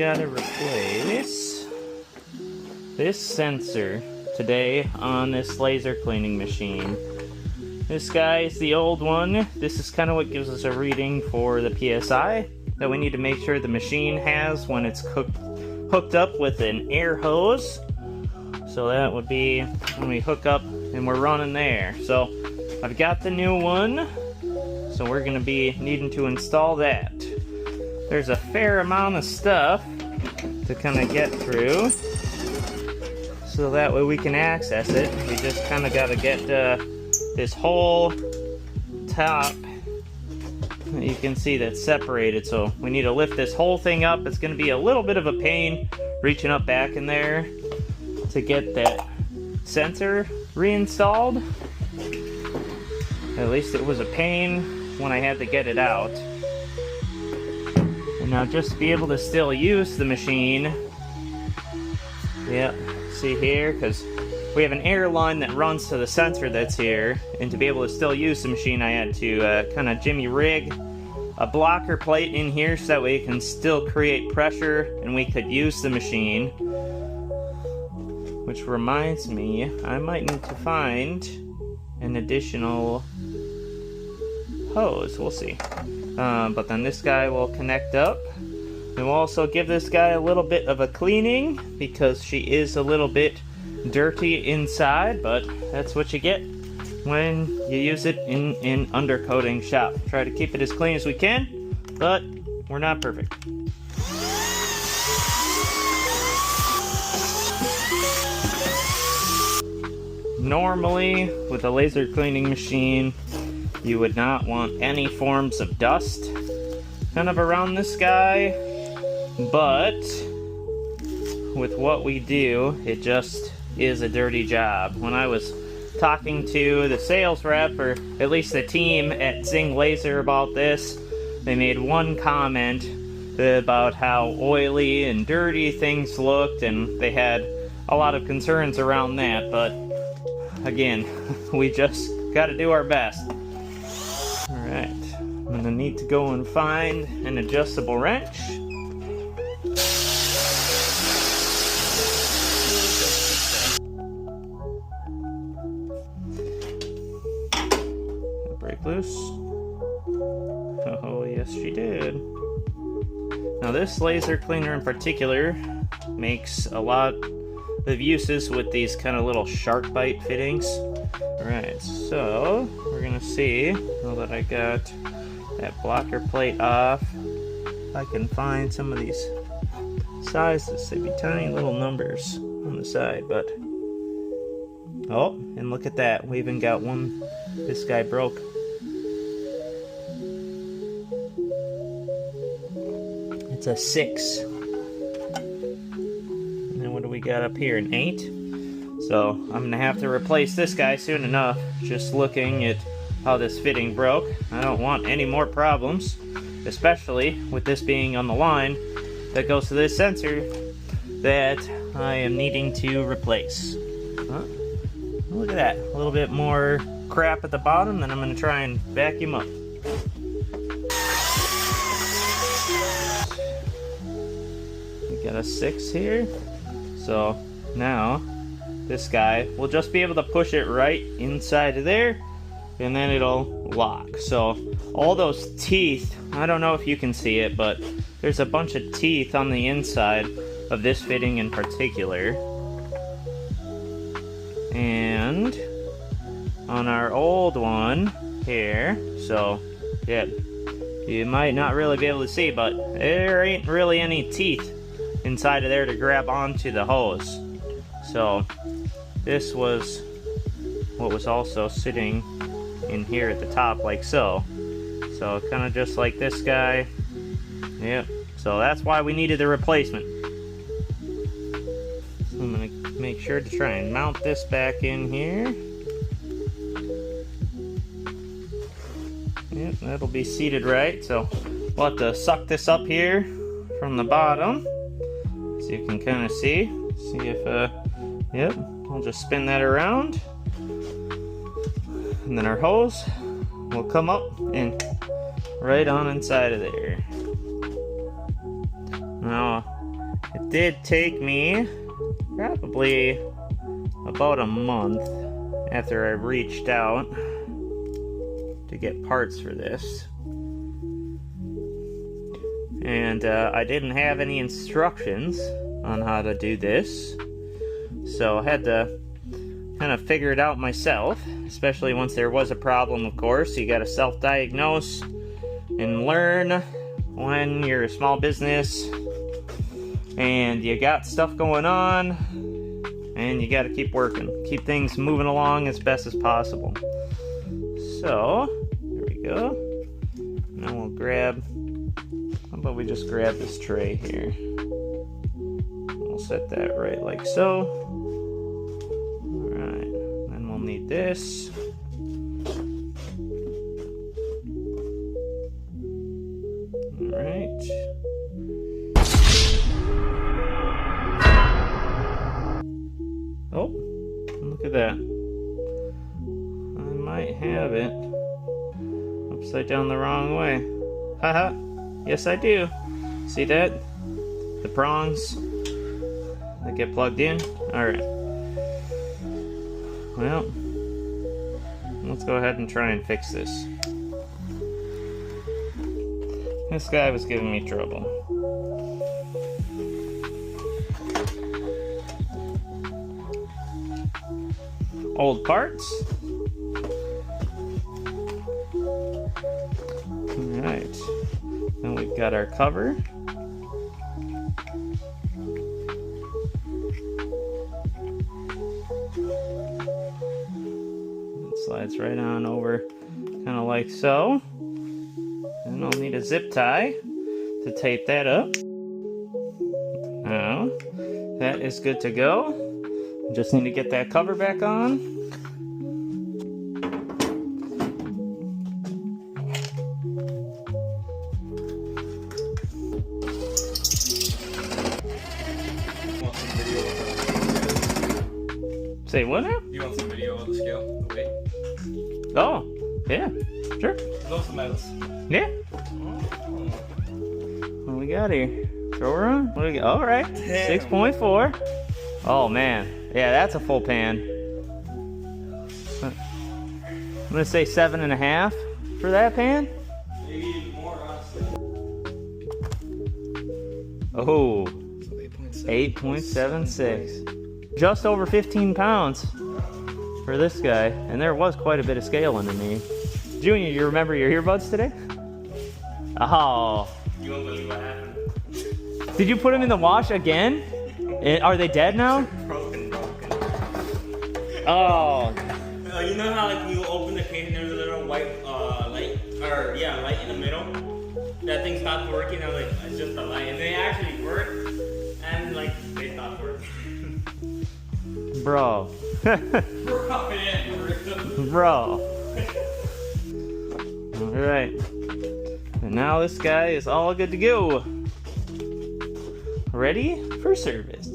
gotta replace this sensor today on this laser cleaning machine. This guy is the old one. This is kind of what gives us a reading for the PSI that we need to make sure the machine has when it's hooked up with an air hose. So that would be when we hook up and we're running there. So I've got the new one, so we're going to be needing to install that. There's a fair amount of stuff to kind of get through, so that way we can access it. We just kind of got to get this whole top, you can see that's separated, so we need to lift this whole thing up. It's going to be a little bit of a pain reaching up back in there to get that sensor reinstalled. At least it was a pain when I had to get it out. And now just to be able to still use the machine, yeah, see here, because we have an air line that runs to the sensor that's here, and to be able to still use the machine I had to kind of jimmy rig a blocker plate in here so that way it can still create pressure and we could use the machine. Which reminds me, I might need to find an additional hose, we'll see. But then this guy will connect up. And we'll also give this guy a little bit of a cleaning because she is a little bit dirty inside, but that's what you get when you use it in undercoating shop. Try to keep it as clean as we can, but we're not perfect. Normally, with a laser cleaning machine, you would not want any forms of dust kind of around this guy, but with what we do, it just is a dirty job. When I was talking to the sales rep, or at least the team at Zing Laser about this, they made one comment about how oily and dirty things looked, and they had a lot of concerns around that, but again, we just gotta do our best. Alright, I'm gonna need to go and find an adjustable wrench. Break loose. Oh, yes she did. Now this laser cleaner in particular makes a lot of uses with these kind of little shark bite fittings. Alright, so we're gonna see, now that I got that blocker plate off, I can find some of these sizes. They'd be tiny little numbers on the side, but oh, and look at that, we even got one, this guy broke. It's a 6. And then what do we got up here, an 8? So I'm gonna have to replace this guy soon enough. Just looking at how this fitting broke, I don't want any more problems, especially with this being on the line that goes to this sensor that I am needing to replace. Look at that, a little bit more crap at the bottom, then I'm gonna try and vacuum up. We got a 6 here, so now this guy will just be able to push it right inside of there, and then it'll lock. So all those teeth, I don't know if you can see it, but there's a bunch of teeth on the inside of this fitting in particular. And on our old one here, so yeah, you might not really be able to see, but there ain't really any teeth inside of there to grab onto the hose. So this was what was also sitting in here at the top, like so. So kind of just like this guy. Yep. So that's why we needed the replacement. So I'm gonna make sure to try and mount this back in here. Yep, that'll be seated right. So we'll have to suck this up here from the bottom, so you can kind of see if yep, I'll just spin that around, and then our hose will come up and right on inside of there. Now did take me probably about a month after I reached out to get parts for this. And I didn't have any instructions on how to do this, so I had to kind of figure it out myself, especially once there was a problem, of course. You gotta self-diagnose and learn when you're a small business and you got stuff going on, and you gotta keep working, keep things moving along as best as possible. So, here we go. Now we'll grab, how about we just grab this tray here. We'll set that right like so. Alright, then we'll need this. Alright. Oh, look at that. I might have it upside down the wrong way. Haha, yes I do. See that? The prongs that get plugged in? Alright. Well, let's go ahead and try and fix this. This guy was giving me trouble. Old parts. Alright. Then we've got our cover. It slides right on over, kind of like so. And I'll need a zip tie to tape that up. Now, that is good to go. Just need to get that cover back on. Say what now? You want some video of the scale, the weight? Oh, yeah, sure. Those are metals. Yeah. What do we got here? Throw her on? What do we got? All right, 6.4. Oh man, yeah, that's a full pan. I'm gonna say 7.5 for that pan. Maybe even more, honestly. Oh, So 8.76. Just over 15 pounds for this guy, and there was quite a bit of scaling in me. Junior, you remember your earbuds today? Oh. You won't believe what happened. Did you put them in the wash again? Are they dead now? Broken. Oh. You know how like you open the case and there's a little white light, or yeah, light in the middle? That thing stopped working. I'm like, it's just a light, and they actually work, and like they stopped working. Bro. Bro, yeah, Bro. Alright. And now this guy is all good to go. Ready for service.